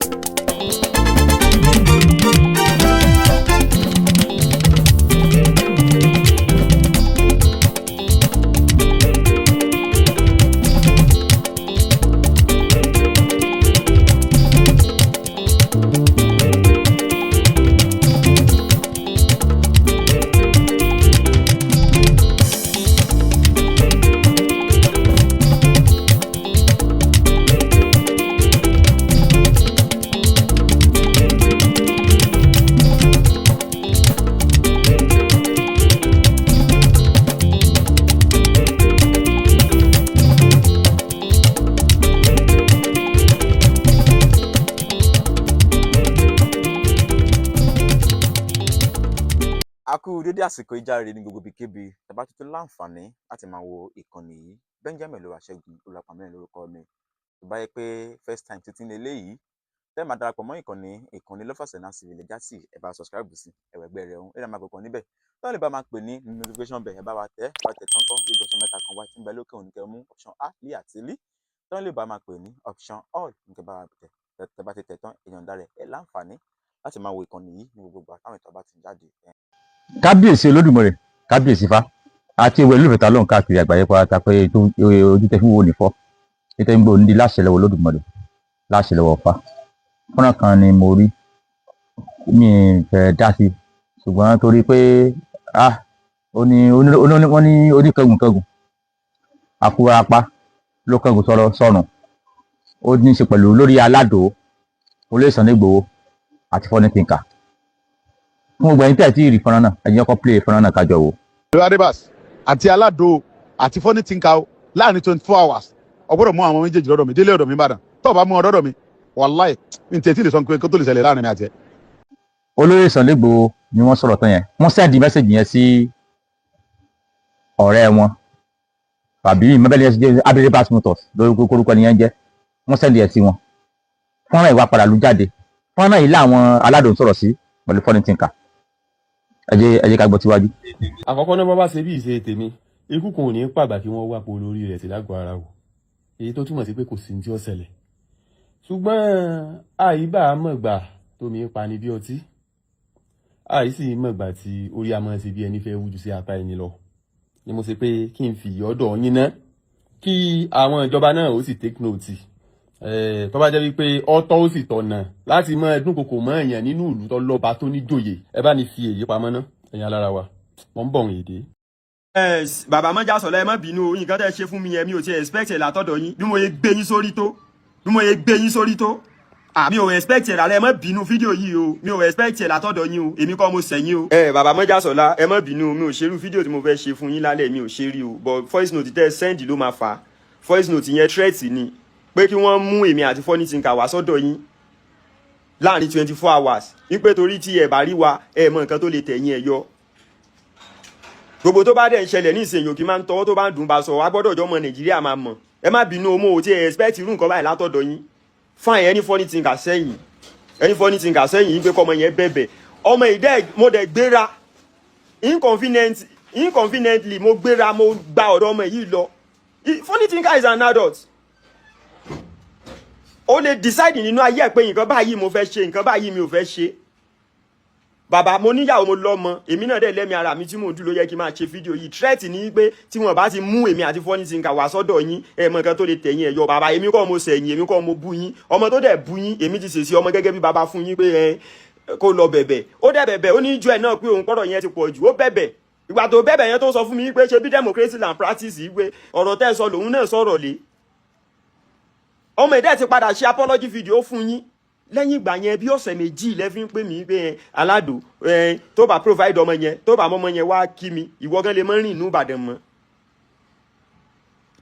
A kú dédé àsìkò ìjáre ní gbogbo ibikíbi tẹ́ bá tuntun láǹfààní láti máa wo ìkànnì yìí. Benjamin Olúwaṣẹ́gun Olúwapamílẹ́rìn lórúkọ mi. Tó bá yẹ pé first time tuntun lélẹ́yìí tẹ́ máa darapọ̀ mọ́ ìkànnì Lọ́fàsẹ̀ náà sì lè já sí ẹ bá subscribe sí ẹ̀wẹ̀gbẹ́ rẹ̀ ọ̀hún. Ẹ máa kọ̀ọ̀kan níbẹ̀. Tó lè bá máa pè ní notification bell ẹ bá wa tẹ̀ tán kọ́ yóò gbọ́sọ̀ mẹ́ta kan wá tí ń bẹ lókè òní kẹ́ mú option A lé àti lí. Tó lè bá máa pè ní option all nǹkan bá wa tẹ̀ bá ti tẹ̀ tán èèyàn dára ẹ̀ láǹfààní láti máa wo ìkànnì yìí ní gbogbo àtàwọn ìtọ́ bá ti jáde. Kábíyèsí Olódùmarè, kábíyèsí Ifá àti ìwé olùfẹ̀tà lọ́hùn káàkiri àgbáyé pátá pé ojú tẹ fún wo nìfọ́ títẹ́ ń gbé onídìí láṣẹ lọ́wọ́ Olódùmarè láṣẹ lọ́wọ́ Ifá. Fọ́nrán kan ni mo rí mi fẹ́ dá sí ṣùgbọ́n torí pé wọ́n ní oníkẹ́gùnkẹ́gùn àkúrà apá ló kẹ́gùn sọ̀rùn ó ní í ṣe pẹ̀lú lórí Aládò Olóyè Sunday Igboho àti Funny Thinker. Fún gbogbo ẹni tí ẹ ti rí fọ́nrán náà ẹ̀yin ọkọ̀ play fọ́nrán náà kájọ wò. Adébás àti Aládò àti Funny Thinker láàrin 24 hours ọgbọ́dọ̀ mú àwọn méjèèjì lọ́dọ̀ mi délé ọ̀dọ̀ mi Ìbàdàn tó bá mú ọ lọ́dọ̀ mi wàláì ní tètè lè sọ pé kó tó lè ṣẹlẹ̀ láàrin mi àti ẹ. Olóyè Sunday Igboho ni wọ́n sọ̀rọ̀ tán yẹn wọ́n sẹ́ndì mẹ́sẹ̀gì yẹn sí ọ̀rẹ́ wọn tàbí mẹ́bẹ́lẹ́ Adébás Motors lórí korúkọ nìyẹn jẹ́ wọ́n sẹ́ndì ẹ̀ sí wọn. Fọ́nrán ìwà padà ló jáde fọ́nrán yìí láwọn Aládò ń sọ̀rọ̀ sí pẹ̀lú Funny Thinker. Ẹ jẹ́ ká gbọ́ síwájú. Àkọ́kọ́ náà bá ṣe bí ìṣe tèmi ikú kan ò ní pàgbà kí wọ́n wá po lórí rẹ̀ sí lágọ̀ọ́ ara wò èyí tó túmọ̀ sí pé kò sí ní tí ó ṣẹlẹ̀ ṣùgbọ́n àyíbá mọ̀gbà tómi pa ni bí ọtí àyísí mọ̀gbà tí orí amọ̀ sí bí ẹni fẹ́ wújú sí apá ẹni lọ ni mo ṣe pé kí n fi ọ̀dọ̀ yín ná kí àwọn ìjọba náà ó sì take note tó bá jẹ́ wípé ọ̀tọ̀ ó sì tọ̀nà láti mọ ẹdún kòkò mọ́ èèyàn nínú ìlú tó lọ́ba tó ní jòyè ẹ bá ní fi èyí pamọ́ ná ẹ̀yin alára wa mọ̀ ń bọ̀ ń èdè. Bàbá Mọ́jàsọ́lá ẹ má bínú nǹkan tẹ́ ṣe fún mi yẹn mi ò ti expect ẹ̀ látọ̀dọ̀ yín bí mo yẹ gbé yín sórí tó mi ò expect ẹ̀ rárá ẹ má bínú fídíò yìí o mi ò expect ẹ̀ látọ̀dọ̀ yín o èmi kọ́ mo sẹ̀yìn o. Bàbá Mọ́jàsọ́lá ẹ má bínú mi ò ṣerú fídíò tí mo fẹ́ ṣe fún yín lálẹ́ mi ò ṣe rí o but voice note tẹ́ send ló máa fà voice note yẹn threat ni pé kí wọ́n mú èmi àti Funny Thinker wá sọ́dọ̀ yín láàrin 24 hours wípé torí tí ẹ bá rí wa ẹ mọ nǹkan tó lè tẹ̀yìn ẹ yọ gbogbo tó bá dẹ̀ ń ṣẹlẹ̀ ní ìsìn yòókì máa ń tọwọ́ tó bá ń dùn bá sọ wá gbọ́dọ̀ jọ ọmọ Nàìjíríà máa mọ̀ ẹ má bínú ọmọ òtí ẹ expect irú nǹkan báyìí látọ̀dọ̀ yín fine ẹni Funny Thinker sẹ́yìn yín pé kọ́mọ yẹn bẹ̀bẹ̀ ọmọ ìdẹ́ mo dẹ̀ gbéra inconveniently mo gbéra mo gba ọ̀dọ̀ ọmọ yìí lọ Funny Thinker is an adult ó lè decide nínú ayé ẹ̀ pé nǹkan báyìí mo fẹ́ ṣe nǹkan báyìí mi ò fẹ́ ṣe bàbá mo níyàwó mo lọ́mọ èmi náà dẹ̀ lẹ́mi ara mi tí mo dúró yẹ kí n máa ṣe fídíò yìí threat ní pé tí wọ́n bá ti mú èmi àti Funny Thinker wá sọ́dọ̀ yín ẹ mọ nǹkan tó lè tẹ̀yìn ẹ̀ yọ bàbá èmi kọ́ mo sẹ̀yìn èmi kọ́ mo bú yín ọmọ tó dẹ̀ bú yín èmi ti ṣèṣì ọmọ gẹ́gẹ́ bí bàbá fún yín pé kó lọ bẹ̀bẹ̀ ó dẹ̀ bẹ̀bẹ̀ ó ní ìjọ ẹ̀ náà pé òun pọ̀rọ̀ yẹn ti pọ̀ jù ó bẹ̀bẹ̀ ìgbà tó bẹ̀bẹ̀ yẹn tó sọ fún mi pé ṣe bí democracy and practice yìí pé ọ̀rọ̀ tẹ́ sọ lòun náà sọ̀rọ̀ lé ọmọ ìdẹ́ ti padà ṣe apology video fún yín lẹ́yìn ìgbà yẹn bí ọ̀sẹ̀ méjì lẹ́fín pé mi pé Aládò tó bá provide ọmọ yẹn tó bá mọ́mọ yẹn wá kí mi ìwọ gan lè mọ́ rìn inú Ìbàdàn mọ́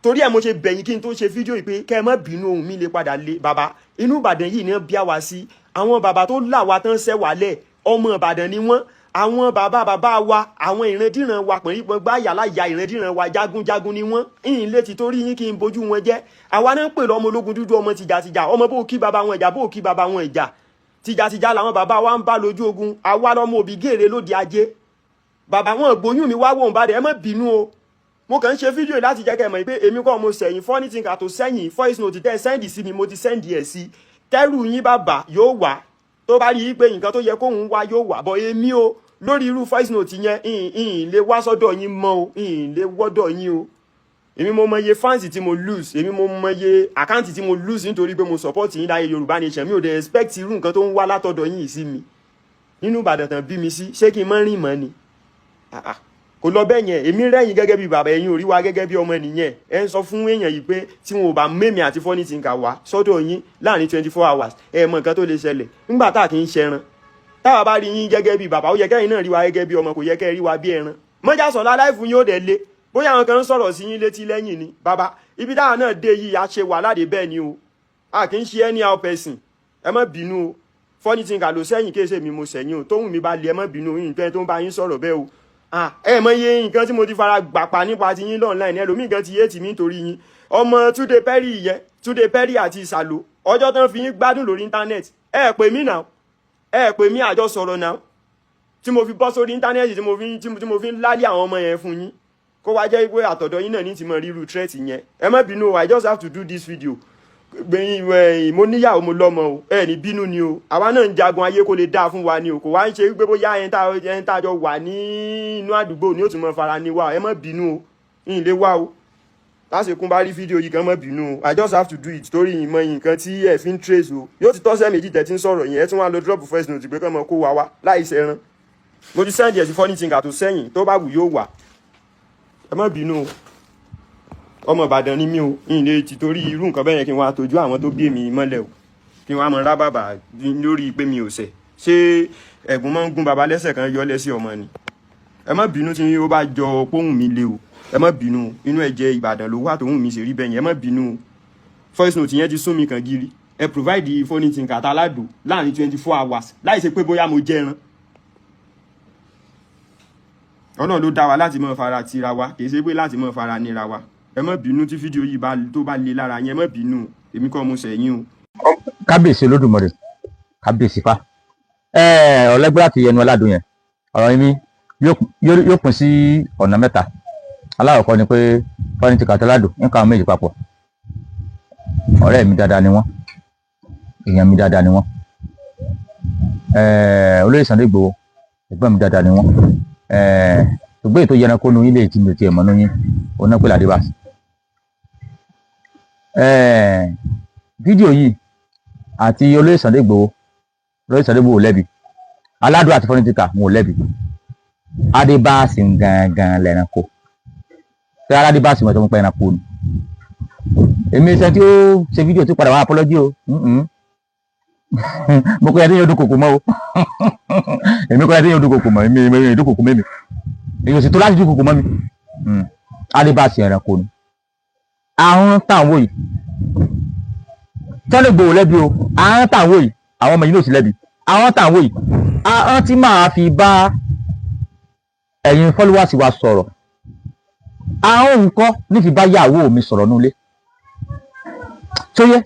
torí ẹ̀ mo ṣe bẹ̀yìn kí n tó ṣe fídíò yìí pé kẹ́ ẹ má bínú ohun mi lè padà lé bàbá inú Ìbàdàn yìí ni bí a wá sí àwọn bàbá tó là wá tán ṣẹ́ wálẹ̀ ọmọ Ìbàdàn ni wọ́n àwọn bàbá wa àwọn ìrandíran wa pẹ̀lú gbogbo yàrá ìyá ìrandíran wa jagunjagun ni wọ́n ìyìn létí torí yín kí n bójú wọn jẹ́ àwa náà ń pè lọ́mọ ológun dúdú ọmọ tìjàtìjà ọmọ bó kí bàbá wọn ìjà bó kí bàbá wọn ìjà tìjàtìjà làwọn bàbá wa ń bá lójú ogun àwa lọ́mọ òbí gèrè lóde ajé bàbá wọn gbóyún mi wá wọ̀n bá dẹ̀ ẹ má bínú o mo kàn ń ṣe fídíò láti jẹ́ kẹ́ mọ̀ pé èmi kọ́ mo sẹ̀yìn Funny Thinker tó sẹ́yìn voice note tẹ́ sẹ́ndì sí mi mo ti sẹ́ndì ẹ̀ sí tẹ́rù yín bàbá yóò wá tó bá rí i pé nǹkan tó yẹ kóun wá yóò wá bọ̀ èmi o lórí irú voice note yẹn ìhìn lè wá sọ́dọ̀ yín mọ́ o ìhìn lè wọ́dọ̀ yín o èmi mo mọye fans tí mo lose èmi mo mọye àkáǹtì tí mo lose nítorí pé mo support yín láyé Yorùbá Nation mi ò dé expect irú nǹkan tó ń wá látọ̀dọ̀ yín yìí sí mi nínú Ìbàdàn tán bí mi sí ṣé kí n mọ́ rìn mọ́ ni kò lọ bẹ́ẹ̀ yẹn èmi rẹ́yìn gẹ́gẹ́ bí bàbá ẹ̀yin ò rí wa gẹ́gẹ́ bí ọmọ nìyẹn ẹ ń sọ fún èèyàn yìí pé tí wọn ò bá mẹ́mí àti Funny Thinker wá sọ́dọ̀ yín láàrin 24 hours ẹ mọ nǹkan tó lè ṣẹlẹ̀ nígbà tá à kì í ṣẹran táwa bá rí yín gẹ́gẹ́ bí bàbá ó yẹ kẹ́yìn náà rí wa gẹ́gẹ́ bí ọmọ kò yẹ kẹ́ rí wa bí ẹran Mọ́jàsọ́lá láìfún yóò dẹ̀ le bóyá àwọn kan ń sọ̀rọ̀ sí yín létí lẹ́yìn ni bàbá ibi táwa náà dé yìí a ṣe wà láde bẹ́ẹ̀ ni o a kì í ṣe anyhow person ẹ má bínú o Funny Thinker ló sẹ́yìn kéṣe mi mo sẹ́yìn o tóhùn mi bá le ẹ má bínú yín pé tó ń bá yín sọ̀rọ̀ bẹ́ẹ̀ o ẹ mọ iye nǹkan tí mo ti fara gbàpá nípa ti yín online ẹlòmíì gan ti yé tì mí nítorí yín ọmọ Túndé Perry yẹn Túndé Perry àti Ìsàlò ọjọ́ tán fi yín gbádùn lórí íńtánẹ́ẹ̀tì ẹ pè mí náà ẹ pè mí àjọ sọ̀rọ̀ náà tí mo fi bọ́ sórí íńtánẹ́ẹ̀tì tí mo fi ń lálé àwọn ọmọ yẹn fún yín kó wá jẹ́ pé àtọ̀dọ̀ yín náà ní ti mọ ríru threat yẹn ẹ má bínú I just have to do this video gbẹ̀yìn mo níyàwó mo lọ́mọ o ẹ ní bínú ni o àwa náà ń jagun ayé kó lè dáa fún wa ni o kò wá ń ṣe wípé bóyá ẹni tá a jọ wà ní inú àdúgbò ni ó tún mọ fara ní wa ẹ má bínú o yín lè wá o lásìkún bá rí fídíò yìí kan má bínú o I just have to do it torí ìmọ̀ nǹkan tí ẹ fi ń trace o yóò ti tọ́sẹ̀ méjì tẹ̀ tí ń sọ̀rọ̀ yẹn ẹ tún wá lọ drop first note pé kán mọ kó wa wá láì ṣẹran mo ti send ẹ̀ sí Funny Thinker tó sẹ́yìn tó bá wù yóò wà ẹ má bínú o ọmọ Ìbàdàn ni mí o ìlé ti torí irú nǹkan bẹ́ẹ̀ yẹn kí n wá tójú àwọn tó bí èmi mọ́lẹ̀ o kí n wá mọ rábàbà lórí pé mi ò ṣẹ̀ ṣé ẹ̀gún máa ń gún baba lẹ́sẹ̀ kan yọ lẹ́sẹ̀ ọmọ ni ẹ má bínú tí ó bá jọ póhùn mi lé o ẹ má bínú inú ẹ̀jẹ̀ Ìbàdàn ló wà tóhùn mi ṣe rí bẹ́ẹ̀ yẹn ẹ má bínú voice note yẹn ti sún mi kan gírí ẹ provide Funny Thinker àtàládò láàrin 24 hours láì ṣe pé bóyá mo jẹran Ọlọ́run ló dá wa láti mọ fara tira wa kì í ṣe pé láti mọ fara nira wa ẹ má bínú tí fídíò yìí tó bá le lára yẹn ẹ má bínú èmi kọ́ mo sẹ́yìn o. kábíyèsí Olódùmarè kábíyèsí fa ọlẹ́gbẹ́ láti yẹnu ọ̀làdùn yẹn ọ̀rọ̀ yín yóò pín sí ọ̀nà mẹ́ta alákọ̀ọ́kọ́ ni pé Funny Thinker àtàládò nǹkan méjì papọ̀ ọ̀rẹ́ mi dáadáa ni wọ́n èèyàn mi dáadáa ni wọ́n olóyè Sunday Igboho ẹ̀gbọ́n mi dáadáa ni wọ́n ṣùgbọ́n ètò yẹn kó nu ilé ìtìmọ̀ tí ẹ̀ mọ́ nu yín oná pé Ladibas fídíò yìí àti olóyè Sunday Igboho lẹ́bi aládùn àti Funny Thinker wọn ò lẹ́bi Adébás gangan lẹ́ranko tí Adébás mọ̀ tó ń pẹ́ ẹranko ni èmi ṣe tí ó ṣe fídíò tí padà wá apology o mo kọ́ ẹ tí yóò dúnkòkò mọ́ o èmi kọ́ ẹ tí yóò dúnkòkò mọ́ èmi dúnkòkò mẹ́mi èyí ò sì tó láti dúnkòkò mọ́ mi Adébás ẹranko ni àwọn táwọn yìí Sunday Igboho lẹ́bi o àwọn táwọn yìí àwọn ọmọ yìí ló sì lẹ́bi àwọn táwọn yìí àwọn tí máa fi bá ẹ̀yin followers wa sọ̀rọ̀ àwọn nǹkan ní fi bá yàwó mi sọ̀rọ̀ nulẹ̀ tó yẹ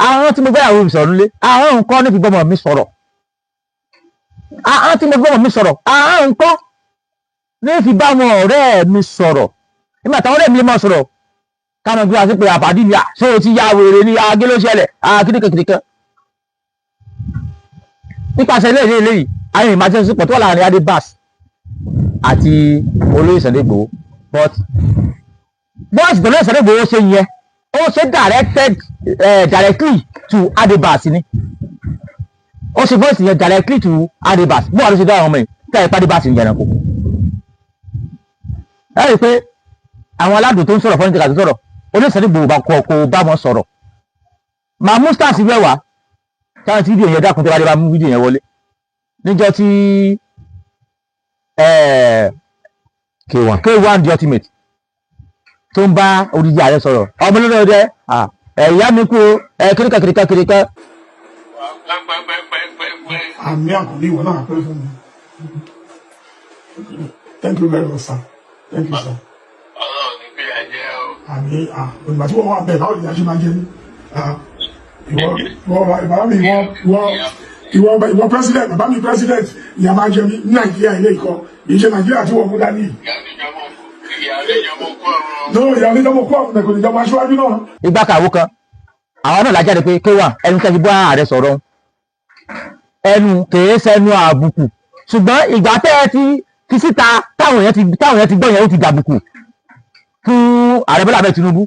àwọn tí mo bá yàwó mi sọ̀rọ̀ nulẹ̀ àwọn nǹkan ní fi bọ́mọ mi sọ̀rọ̀ àwọn tí mo bọ́mọ mi sọ̀rọ̀ àwọn nǹkan ní fi bá wọn ọ̀rẹ́ mi sọ̀rọ̀ nígbà táwọn ọ̀rẹ́ mi lè máa sọ̀rọ̀ káwọn gbé àti pé àpàdé ni ṣé o ti ya wèrè ní agé ló ṣẹlẹ̀ kìdìkan nípasẹ̀ eléyìí àwọn ìmájẹ́ sí pọ̀tọ́ láàrin Adébás àti olóyè Sunday Igboho but bọ́ọ̀sì tó lóyè Sunday Igboho ṣe yẹn ó ṣe directly to Adébás ni ó ṣe bọ́ọ̀sì yẹn directly to Adébás bó wà ló ṣe dá àwọn ọmọ yìí tí àyípa Adébás ń jẹun kó ẹ rí i pé àwọn aládùn tó ń sọ̀rọ̀ Funny Thinker tó sọ̀rọ̀ olóyè Sunday Igboho kò bá wọn sọ̀rọ̀ màá mú stars mẹ́wàá táwọn tí fídíò yẹn dákun tó bá dé bá mú fídíò yẹn wọlé níjọ́ tí K1 the ultimate tó ń bá odidi ààrẹ sọ̀rọ̀ ọmọ lórí ọdẹ ẹ̀yà mi kú kìrìkà. àmì àkùnlé ìwọ náà pẹ́ fún mi. Thank you very much, sir. Thank you, sir. Ọlọ́run ní pé ajẹ́ o. Àmì òyìnbá tí wọ́n wà bẹ́ẹ̀ báwo ni a ṣe máa jẹ ní. Ìwọ president, bàbá mi president, ìyá máa jẹ ní Nàìjíríà ilé ìkọ́. Ìṣe Nàìjíríà tí wọ́n mú dání. No, ìyá níjọba kọ́ ọ̀run ẹ̀kọ́ níjọba aṣíwájú náà. Ìgbà kàwó kan àwọn náà lájáde pé kéwà ẹnu tẹ́jú bọ́ ààrẹ sọ̀rọ̀ ẹnu kèé sẹ́nu àbùkù ṣùgbọ́n ìgbà tẹ́ ẹ ti fi síta táwọn èèyàn ti gbọ́ yẹn ó ti dàbùkù fún ààrẹ Bọ́lá Ahmed Tinubu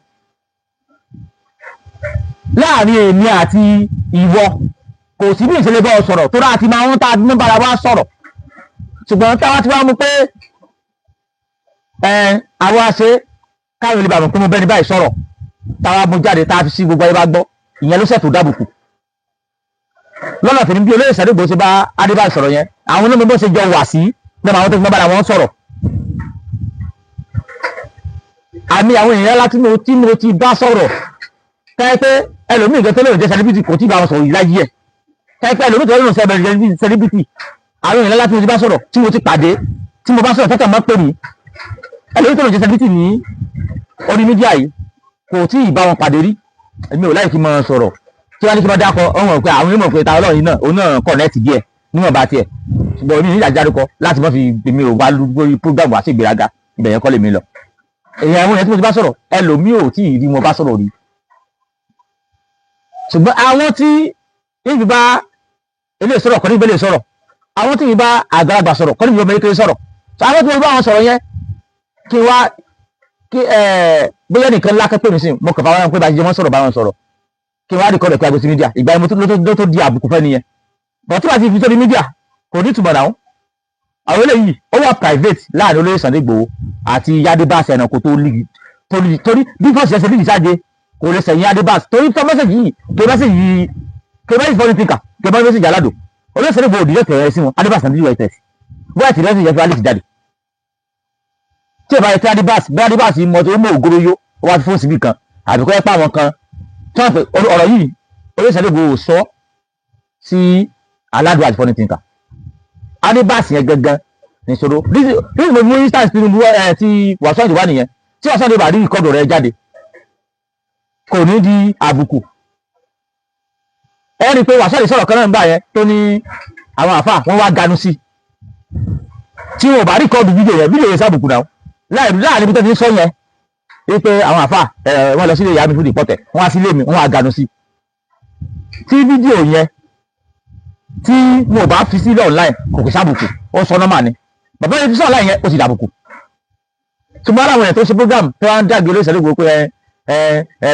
láàrin èmi àti ìwọ kò sí bí ìṣẹ̀lẹ̀ bọ́ sọ̀rọ̀ tó dáa ti máa ń ta ní bára wa sọ̀rọ̀ ṣùgbọ́n táwa ti wá mú pé àwa ṣe káwọn ilé bàbá pé mo bẹ́ni báyìí sọ̀rọ̀ táwa mú jáde tá a fi sí gbogbo ayé bá gbọ́ ìyẹn ló ṣètò dábùkù lọ́nà tèmi bí olóyè Sàdégbò ṣe bá Adébáyọ̀ sọ̀rọ̀ yẹn àwọn onímọ̀ bó ṣe jọ wà sí náà àwọn tó fi mọ́ bára wọn sọ̀rọ̀ àmì àwọn èèyàn ńlá tí mo ti bá sọ̀rọ̀ káyọ̀ pé ẹlòmíì gẹ́gẹ́ lóun jẹ́ celebrity kò tí ì bá wọn sọ̀rọ̀ yìí láyé ẹ̀ káyọ̀ pé ẹlòmíì tó lóun jẹ́ celebrity àwọn èèyàn ńlá tí mo ti bá sọ̀rọ̀ tí mo ti pàdé tí mo bá sọ̀rọ̀ tẹ́tẹ̀ mọ́ pè mí ẹlòmíì tó lóun jẹ́ celebrity ní orí mídíà yìí kò tí ì bá wọn pàdé rí èmi ò láì kí n máa sọ̀rọ̀ tí wọ́n ní kí wọ́n dákọ̀ ọ̀hún pé àwọn onímọ̀ pé ta ọlọ́run náà òun náà connect díẹ̀ níwọ̀n bá tiẹ̀ ṣùgbọ́n omi níjà járúkọ láti mọ́ fi èmi ò wá lórí program wá sí ìgbéraga ibẹ̀ yẹn kọ́ lèmi lọ èèyàn àwọn èèyàn tí mo ti bá sọ̀rọ̀ ẹlòmíì ò tí ì rí wọn bá sọ̀rọ̀ rí ṣùgbọ́n àwọn tí ìbí bá ilé sọ̀rọ̀ kọ́ níbi ilé sọ̀rọ̀ àwọn tí ìbí bá àgbàlagbà sọ̀rọ̀ kọ́ níbi ọmọ kékeré sọ̀rọ̀ àwọn tí mo bá wọn sọ̀rọ̀ yẹn kí wá kí bóyá nìkan lákẹ́ pè mí sí mo kàn fà wọn pé bá jẹ́ wọ́n sọ̀rọ̀ bá wọn sọ̀rọ̀ kí wọ́n á rìkọ́dọ̀ pé agbésí mídíà ìgbà ìmọ̀ tó di àbùkù fẹ́ nìyẹn bọ̀ tí wọ́n ti fi sórí mídíà kò ní túmọ̀ náà àwọn eléyìí ó wà private láàrin olóyè Sunday Igboho àti Adébáṣ ẹranko tó lígi torí bí fọ́ọ̀sì ẹsẹ̀ lígi sáde kò lè sẹ̀yìn Adébáṣ torí tó mẹ́sẹ̀jì yìí tó mẹ́sẹ̀jì fọ́ọ̀nì pínkà tó bá mẹ́sẹ̀jì aládò olóyè Sunday Igboho òdìdẹ́ tẹ̀rẹ̀ sí wọn Adébáṣ náà dídí wẹ̀ tẹ̀sí bóyá tìrẹ́ sì yẹ fi alẹ́ ti jáde tí ìbáyẹ tí Adébáṣ mọ̀ tó mọ̀ ògoro yó wá fi fóònù síbì kan àbíkọ́ ẹ pa àwọn kan tí wọ́n pe ọ̀rọ̀ yìí olóyè Sunday Igboho sọ sí aládùn àti fọ́ọ̀nì pínkà Adébáṣ yẹn gangan níṣòro this is my instance Tinubu ti Wàsíù Àyìndé wà nìyẹn tí Wàsíù Àyìndé bá rí ìkọdù rẹ jáde kò ní di àbùkù ẹ rí i pé Wàsíù Àyìndé sọ̀rọ̀ kan náà nígbà yẹn tó ní àwọn àfà wọn wá ganu sí tí wọn ò bá rí ìkọdù fídíò yẹn sábùkù náà láàrin ibi tó ti ń sọ yẹn wípé àwọn àfà wọn lọ sílé ìyá mi fún ìpọtẹ wọn wá sílé mi wọn wá ganu sí tí fídíò yẹn tí mo bá fi sílẹ̀ online kò kì í sábùkù ó sọ nọ́mà ni bàbá yẹn fi sọ online yẹn ó sì dàbùkù ṣùgbọ́n àwọn èèyàn tó ṣe program tó wá ń dàgbé olóyè Sunday Igboho pé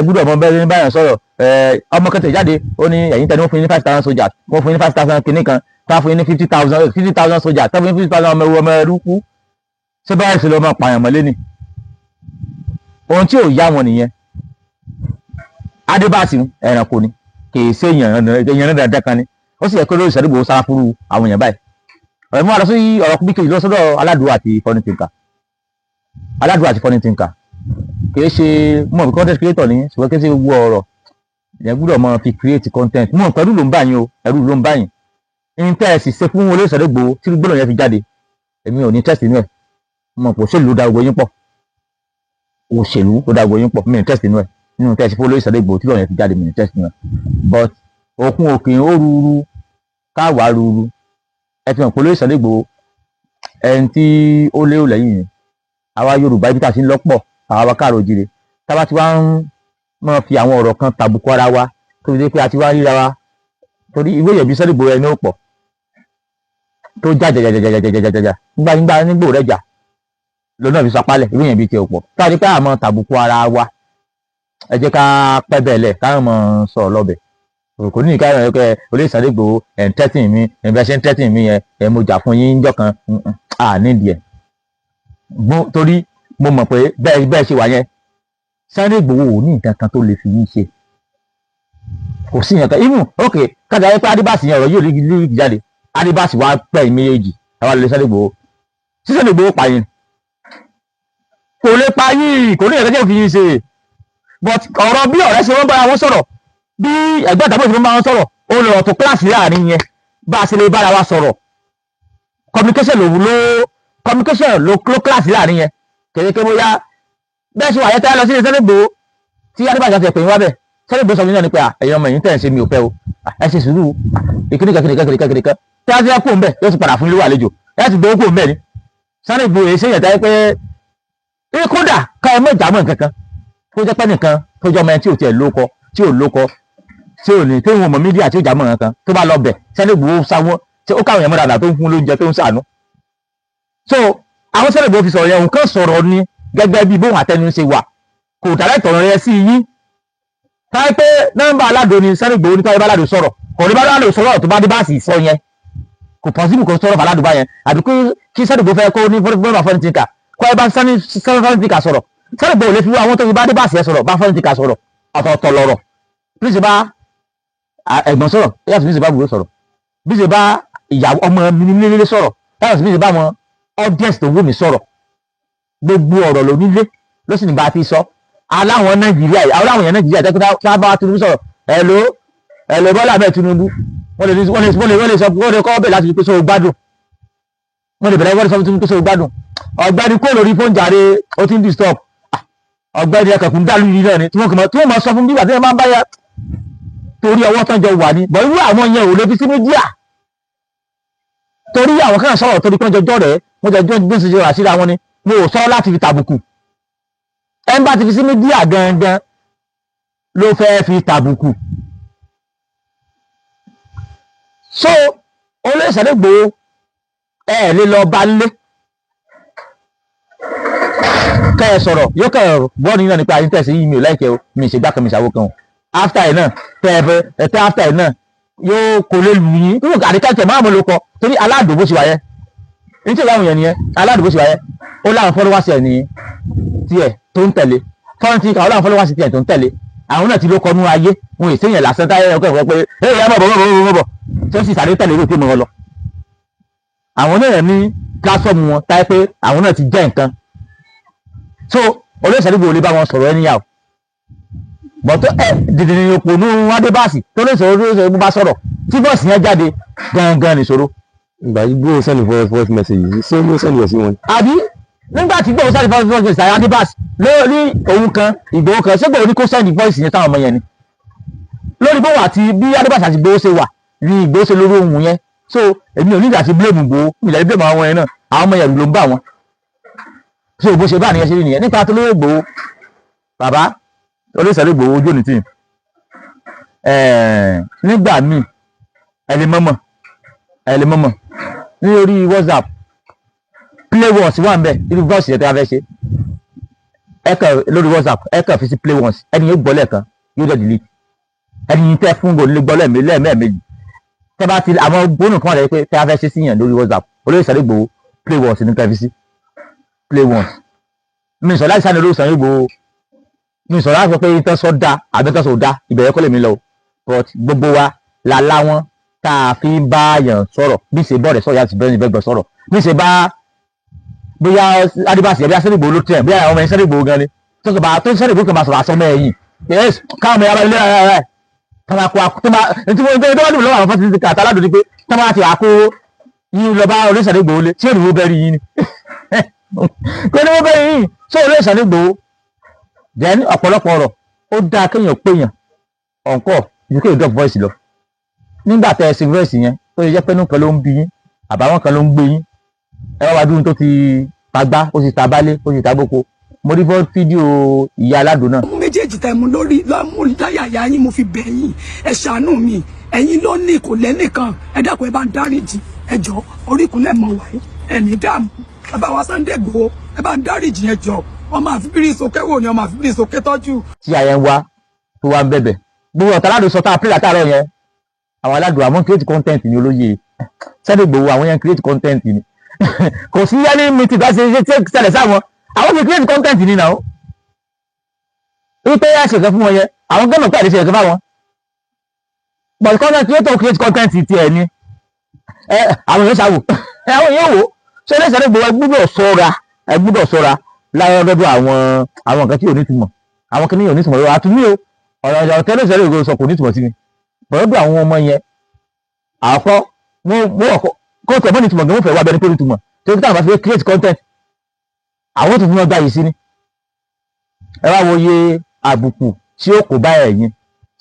gbúdọ̀ ọmọ bẹ́ẹ̀ ní báyọ̀ sọ̀rọ̀ ọmọ kẹtẹ̀ jáde ó ní ẹ̀yìn tẹ́ni wọ́n fún yín ní 5,000 soldiers wọ́n fún yín ní 5,000 kìíní kan tó wá fún yín ní 50,000 soldiers tó fún yín 50,000 ọmọ ẹrú kú ṣé báyọ̀ sí lọ́mọ pààyàn mọ́lé ni ohun tí ò yá wọn nìyẹn Adébáṣ ẹranko ni kì í ṣe èèyàn dandan kan ni ó sì yẹ kó olóyè Sunday Igboho sára fúru àwọn èèyàn báyìí ọ̀rẹ́ mú wa lọ sí ọ̀rọ̀ bí kejì lọ́sọ́dọ̀ aládùn àti fọ́nì tìǹkà kìí ṣe mọ̀ bí content creator ní ṣùgbọ́n kí ṣe gbogbo ọ̀rọ̀ ìyẹn gbúdọ̀ mọ̀ fi create content mọ̀ pẹ̀lú ló ń bá yín o ẹ̀rù ló ń bá yín ní tẹ́ẹ̀sì ṣe fún olóyè Sunday Igboho tí gbọ́dọ̀ yẹn fi jáde èmi ò ní test inú ẹ̀ mọ̀ pé òṣèlú ló da gbogbo yín pọ̀ mi ní test inú ẹ̀ nínú tẹ́ẹ̀sì fún olóyè Sunday Igboho tí gbọ́dọ̀ yẹn fi jáde mi ní test inú ẹ̀ but òkun òkè ó rúru káwá rúru ẹ fi hàn pé olóyè Sunday Igboho ẹni tí ó lérò lẹ́yìn yẹn àwa Yorùbá ibi tá a ti ń lọ́pọ̀ àwa káàrọ̀ òjìrè táwa ti wá ń mọ̀ fi àwọn ọ̀rọ̀ kan tàbùkù ara wa tó fi dé pé a ti wá ríra wa torí ìwé ìyẹ̀bí Sunday Igboho ẹni ó pọ̀ tó já jàjàjàjàjàjàjà nígbò rẹ̀ jà lọ́nà fi sapálẹ̀ ìwé ìyẹ̀bí tiẹ̀ pọ̀ táwa ti pé àmọ́ tàbùkù ara wa ẹ jẹ́ ká pẹ́ bẹ́ẹ̀ lẹ̀ káwọn mọ̀ sọ̀rọ̀ lọ́bẹ̀ kò ní ìkáyọ̀ yẹn kẹ́ olóyè Sunday Igboho ẹ̀ ń tẹ́tìn mi ẹ̀ ń bẹ́ ṣe ń tẹ́tìn mi yẹn ẹ̀ mo jà fún yín níjọ́ kan nídìí ẹ̀ torí mo mọ̀ pé bẹ́ẹ̀ ṣe wà yẹn Sunday Igboho ò ní nǹkan kan tó lè fi yín ṣe kò sí nǹkan even ok kájà yẹn pé Adébáṣ yẹn ọ̀rọ̀ yóò rí jáde Adébáṣ wá pẹ́ méjèèjì àwọn àlè Sunday Igboho sí Sunday Igboho pa yín kò lè pa yín kò ní nǹkan tó fi yín ṣe but ọ̀rọ̀ bí ọ̀rẹ́ ṣe wọ́n bára wọn sọ̀rọ̀ bí ẹgbẹ́ ìtàbí ìfowópamọ́ bá wọn sọ̀rọ̀ ó lọ tó kíláàsì láàrin yẹn bá a ṣe lè bára wa sọ̀rọ̀ communication ló kíláàsì láàrin yẹn kèrèké bóyá bẹ́ẹ̀ ṣe wà yẹn tẹ́lẹ̀ lọ sí Sunday Igboho tí Adébáṣ ti pè yín wá bẹ̀ Sunday Igboho sọ fún yín náà ni pé ẹ̀yin ọmọ yìí tẹ̀ ń ṣe mi ò fẹ́ o ẹ ṣe sùúrù ìkíníkan tí a ti kó ń bẹ̀ yóò ti padà fún ilé àlejò ẹ ti gbowó kó ń bẹ̀ ni Sunday Igboho èyí ṣèyàn tẹ́ pé kódà ká ẹ mọ̀ ìjàmọ̀ nǹkan kan kó jẹ́ pẹ́ nìkan tó jọ ọmọ yẹn tí ò tiẹ̀ lóko tí ò lóko tí ò ní tí wọn mọ mídíà tí ó jà mọ́ nǹkan tó bá lọ bẹ̀ Sunday Igboho sáwọn tí ó káwọn èèyàn mọ́ dáadáa tó ń fún lóúnjẹ tó ń ṣàánú. so àwọn Sunday Igboho fi sọ̀rọ̀ yẹn nǹkan sọ̀rọ̀ ni gẹ́gẹ́ bí bóun àtẹnu ṣe wà kò dàrẹ́ tọ̀rọ̀ yẹn sí yín. táyé pé nọ́mbà aládò ni Sunday Igboho ní táyé bá aládò sọ̀rọ̀ kò ní bá aládò sọ̀rọ̀ tó bá dé báàsì sọ yẹn kò pọ̀sibù kò sọ̀rọ̀ aládò bá yẹn àbí kí Sunday Igboho fẹ́ kó ní fọ́nà fọ́nìtìkà kó ẹ bá fọ́nìtìkà sọ̀rọ̀ Sunday Igboho lè fi wá àwọn tó fi bá dé báàsì yẹn sọ̀rọ̀ bá fọ́nìtìkà sọ̀rọ̀ ọ̀tọ̀ọ̀tọ̀ lọ̀rọ̀ bí ṣe bá ẹ̀gbọ́n sọ̀rọ̀ yàtọ̀ bí ṣe bá àbúrò sọ̀rọ̀ bí ṣe bá ìyàwó ọmọ mi nílé sọ̀rọ̀ yàtọ̀ bí ṣe bá wọn audience tó wù mí sọ̀rọ̀ gbogbo ọ̀rọ̀ ló nílé ló sì ní bá a ti sọ aláwọn Nàìjíríà aláwọn èèyàn Nàìjíríà tẹ́kọ̀ tá a bá Tinubu sọ̀rọ̀ ẹ̀lò Bọ́lá bẹ́ẹ̀ Tinubu wọ́n lè sọ wọ́n lè kọ́ bẹ̀ láti fi pé sọ gbádùn wọ́n lè bẹ̀rẹ̀ wọ́n lè sọ fún pé sọ gbádùn ọ̀gbẹ́ni kó lórí fóun jàre ó ti ń disturb ọ̀gbẹ́ni ẹ̀kẹ̀kùn dàlú yìí náà ni tí wọ́n máa sọ fún bíbà tí wọ́n máa ń báyà torí ọwọ́ tán jọ wà ní bọ̀ irú àwọn yẹn ò lè fi sí mídíà torí àwọn kan sọ̀rọ̀ torí kan jọjọ́ rẹ̀ wọ́n jọjọ́ gbé ṣe rà síra wọn ni mo ò sọ láti fi tàbùkù ẹ̀ ń bá ti fi sí mídíà gangan ló fẹ́ fi tàbùkù. so olóyè Sunday Igboho ẹ lè lọ bá lé kẹ́ ẹ sọ̀rọ̀ yóò kẹ́ ẹ bọ́ọ̀nù náà nípa àyíntẹ̀sí yìí mi ò láìkẹ́ o mi ì ṣe gbá kan mi ìṣàwó kan o after ẹ̀ náà tẹ́ after ẹ̀ náà yóò kò lè lù yín nínú àdìkàtẹ̀ máa mú ló kọ torí aládùn bó ṣe wáyé ní tí ìlànà yẹn nìyẹn aládùn bó ṣe wáyé ó láwọn followers ẹ̀ ní tiẹ̀ tó ń tẹ̀lé fọ́nrán ó láwọn followers tiẹ̀ tó ń tẹ̀lé àwọn náà ti ló kọnú ayé wọn èsì yẹn lásán táyé ọkọ̀ ìwọ pé ẹ yẹ bọ̀ tó sì sáré tẹ̀lé lóòótọ́ mọ́ ọ lọ. àwọn náà ní platform wọn táyé pé àwọn náà ti jẹ́ nǹkan so olóyè Sunday Igboho lè bá wọn sọ̀rọ̀ ẹnìyàwó bọ́tọ̀ dìde ní òpònú adébáàsì tó lè sọ̀rọ̀ lórí bó bá sọ̀rọ̀ tí bọ́ọ̀sì yẹn jáde gangan nìṣòro. ìgbà tí Igboho send voice message yìí ṣé ló send yẹn sí wọn. àbí nígbà tí Igboho send voice message àyà adébáàsì lórí òun kan Igboho kan ṣé Igboho ní kó send voice yẹn táwọn ọmọ yẹn ni lórí bó wà tí bí adébáàsì àti Igboho ṣe wà ní Igboho ṣe lórí ohun yẹn so èmi ò ní ìgbà tí blame Igboho ìlẹ̀ blame àwọn yẹn náà àwọn ọmọ yẹn ló ń bá wọn so bó ṣe bá nìyẹn ṣe rí nìyẹn nípa tó lórí Igboho bàbá olóyè Sunday Igboho ojú òní tí nígbà míì ẹlẹ́mọ́mọ́ ní orí WhatsApp play once wà ń bẹ̀ irú bọ́ọ̀sì yẹn tó yà fẹ́ ṣe ẹ̀kọ́ lórí WhatsApp ẹ̀kọ́ fi sí play once ẹni yóò gbọ́ lẹ́ẹ̀kan yóò dẹ̀ delete ẹni yìí tẹ́ fún gòlè gbọ́ lẹ́ẹ̀mejì tẹ́ bá ti àwọn gbónú kan rẹ̀ pé tẹ́ fẹ́ ṣe síyàn lórí WhatsApp olóyè Sunday Igboho play once ní kẹfí sí play once mi sọ láti sáni olóyè Sunday Igboho mi sọ̀rọ̀ láti sọ pé ìtàn sọ dá àbí ìtàn sọ dá ìbẹ̀rẹ̀ kọ́ lè mi lọ but gbogbo wa la láwọn tá a fi ń bá yàn sọ̀rọ̀ bí ṣe bọ́ọ̀rẹ̀ sọ̀rọ̀ yàtọ̀ bẹ́ẹ̀ ni bẹ́ẹ̀ gbọ́ sọ̀rọ̀ bí ṣe bá bóyá adébáṣe ẹ̀bí Sunday Igboho ló tẹ̀ bóyá ọmọ yẹn Sunday Igboho gan ni tó Sunday Igboho kan máa sọ̀rọ̀ àsọmọ ẹ̀yìn káwọn ọmọ yàrá ilé ara rẹ̀ tó máa tí mo gbé dọ́wọ́dún lọ́wọ́ àwọn fásitì kàtà aládùn ni pé tó máa ti wà kó yín lọ bá olóyè Sunday Igboho lé tí èrò wo bẹ́ẹ̀ rí yín ni kò ní wo bẹ́ẹ̀ yín sọ olóyè Sunday Igboho then ọ̀pọ̀lọpọ̀ ọ̀rọ̀ ó dáa kéèyàn péyàn ọ̀nkọ́ ju kéèyàn drop voice lọ nígbà tẹ́ ẹ sí voice yẹn ó lè jẹ́ pé nǹkan ló ń bí yín àbáwọn kan ló ń gbé yín ẹ wá dúró tó ti tagbá ó ti tabálé ó ti tagbóko mo rí fídíò ìyá aládùn náà. méjèèjì tẹ́ mú lórí lọ́mú láyàyà yín mo fi bẹ̀ yín ẹ ṣàánú mi ẹ̀yin ló ní kò lẹ́nìkan ẹ dákun ẹ bá ń dáríjì ẹ jọ oríkùnlẹ̀ mọ̀ wáyé ẹ̀ní dààmú bàbá wa Sunday Igboho ẹ bá ń dáríjì ẹ jọ ọmọ àfibírí sókè wò ni ọmọ àfibírí sókè tọ́jú. tí àyẹ̀ ń wá tó wá ń bẹ̀bẹ̀ gbogbo ọ̀tá aládùn sọ tá a pè látàárọ̀ yẹn àwọn aládùn àwọn create content ni olóye Sunday Igboho àwọn yẹn create content ni kò sí yẹn ní meeting bá ṣe ṣẹlẹ̀ sáwọn àwọn fi create content ni náà wípé ẹ ṣèkẹ́ fún wọn yẹn àwọn gẹ́mọ̀ pé àdéṣe ẹ̀kẹ́ fáwọn but content creator create content tiẹ̀ ni àwọn èèyàn ṣàwò àwọn èèyàn wò ṣé ilé Sunday Igboho ẹ gbúdọ̀ ṣọ́ra láyọ̀ lọ́dọ̀ àwọn nǹkan tí ò ní túmọ̀ àwọn kìnìún ò ní túmọ̀ lọ́wọ́ àtúnmí o ọ̀rọ̀ ìjà tẹ́lẹ̀ Sunday Igboho sọ kò ní túmọ̀ sí mi lọ́dọ̀ àwọn ọmọ yẹn àkọ́ kó tẹ̀ mọ́ ní túmọ̀ gan-an fẹ́ wá bẹni pé ní túmọ̀ tó kí táwọn bá fi create content àwọn tó fi wọn gbá yìí sí ni ẹ wá wo iye àbùkù tí ó kò bá ẹ̀yìn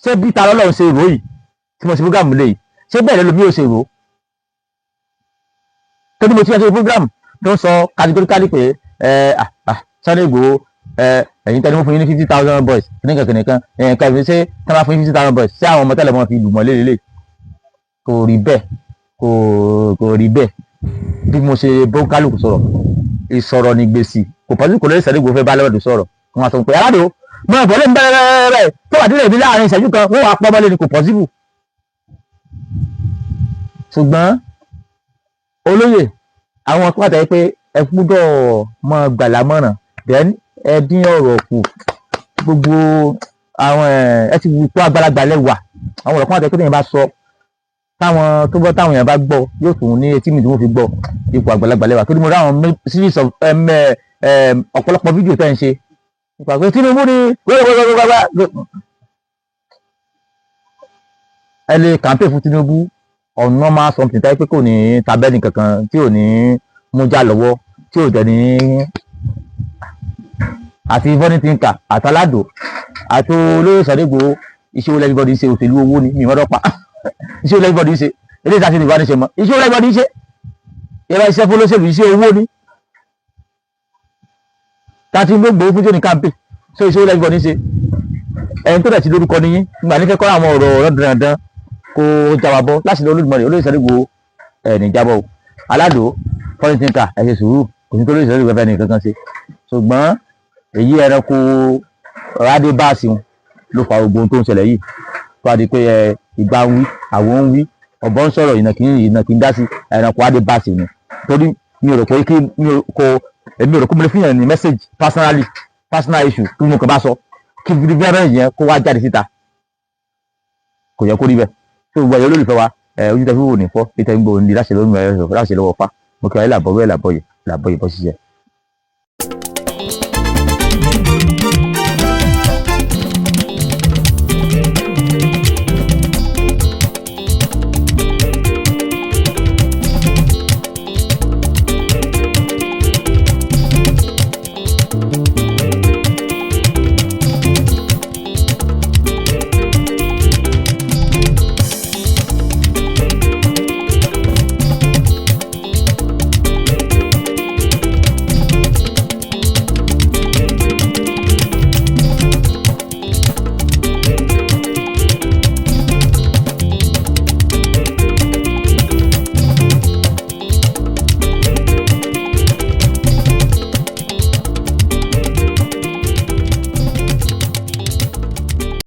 ṣé bí ta lọ́lọ́run ṣe rò yìí tí mo ṣe program lè yìí ṣé bẹ́ẹ̀ lẹ́nu mi ò ṣe rò tó ní mo ti ṣe program tó ń sọ categorically pé Sunday Igboho ẹ̀yin tẹ́lẹ̀ wọ́n fún yín ní 50,000 boys kìnìkan kẹfì ṣé tí wọ́n fún yín 50,000 boys ṣé àwọn ọmọ tẹ́lẹ̀ wọn fi lùmọ̀ lélẹ̀ kò rí bẹ́ẹ̀ kò rí bẹ́ẹ̀ bí mo ṣe bó kálukú sọ̀rọ̀ ìsọ̀rọ̀ ní gbèsè kò pọ̀ sí kò lóye Sunday Igboho fẹ́ bá lọ́dún sọ̀rọ̀ wọn sọ pé aládò mọ ìbọn lè ń bẹ̀rẹ̀ tó wà nílẹ̀ ìbí láàrin ìṣẹ́jú kan wọ́n wà pọ́ mọ́lẹ̀ ni kò pọ̀ síbù ṣùgbọ́n olóyè àwọn tó wà tẹ́ pé ẹ gbúdọ̀ mọ gbàlámọ̀ràn then ẹ dín ọ̀rọ̀ kù gbogbo àwọn ẹ ti wù tó àgbàlagbà lẹ́wà àwọn ọ̀rọ̀ kan wà tẹ́ pé tẹ́yìn bá sọ táwọn tó bọ́ táwọn èèyàn bá gbọ́ yóò tún ní etí mi tí wọ́n fi gbọ́ ipò àgbàlagbà lẹ́wà torí mo rí àwọn series of ọ̀pọ̀lọpọ̀ fídíò tẹ́ ń ṣe nípa pé Tinubu ni ẹ lè campaign fún Tinubu on normal something táyé pé kò ní tabẹ́ni kankan tí ò ní mú já lọ́wọ́ tí ò dẹ̀ ní àti Funny Thinker àtàládò àti olóyè Sunday Igboho iṣẹ́ wo everybody ṣe òṣèlú owó ni mi ìwọ́dọ̀ pa iṣẹ́ wo everybody ṣe eléyìí tá a ṣe nìkan ní ṣe mọ́ iṣẹ́ wo everybody ṣe ìyẹn bá iṣẹ́ fún olóṣèlú iṣẹ́ owó ni tàti gbogbo fún tí ó ní campaign so iṣẹ́ wo everybody ṣe ẹni tó dẹ̀ ti lórúkọ níyìn nígbà nífẹ̀ẹ́ kọ́ àwọn ọ̀rọ̀ dandan kó jáwá bọ́ láti lọ Olódùmarè olóyè Sunday Igboho ní jábọ̀ o aládò Funny Thinker ẹ ṣe sùúrù kò sí tó lóyè Sunday Igboho fẹ́ ní kankan ṣe ṣùgbọ́n èyí ẹranko rádé báàsì ló fa gbogbo ohun tó ń ṣẹlẹ̀ yìí tó a di pé ìgbà ń wí àwọn ń wí ọ̀bọ ń sọ̀rọ̀ ìnà kì í dá sí ẹranko rádé báàsì ni torí mi ò rò pé èmi ò rò pé mo lè fi hàn ní message personal issue tó mo kàn bá sọ kí fìdí fẹ́ràn yẹn kó wá jáde síta kò yẹ kó rí bẹ́ẹ̀ tó gbogbo ẹ̀yọ́ olólùfẹ́ wa ojú tẹ́ fi wò ní fọ́ ìtẹ́ ń gbòó ní láṣẹ lọ́wọ́ fa mo kí wáyé làbọ̀ wẹ́ẹ̀ làbọ̀ yìí bọ́ ṣiṣẹ́.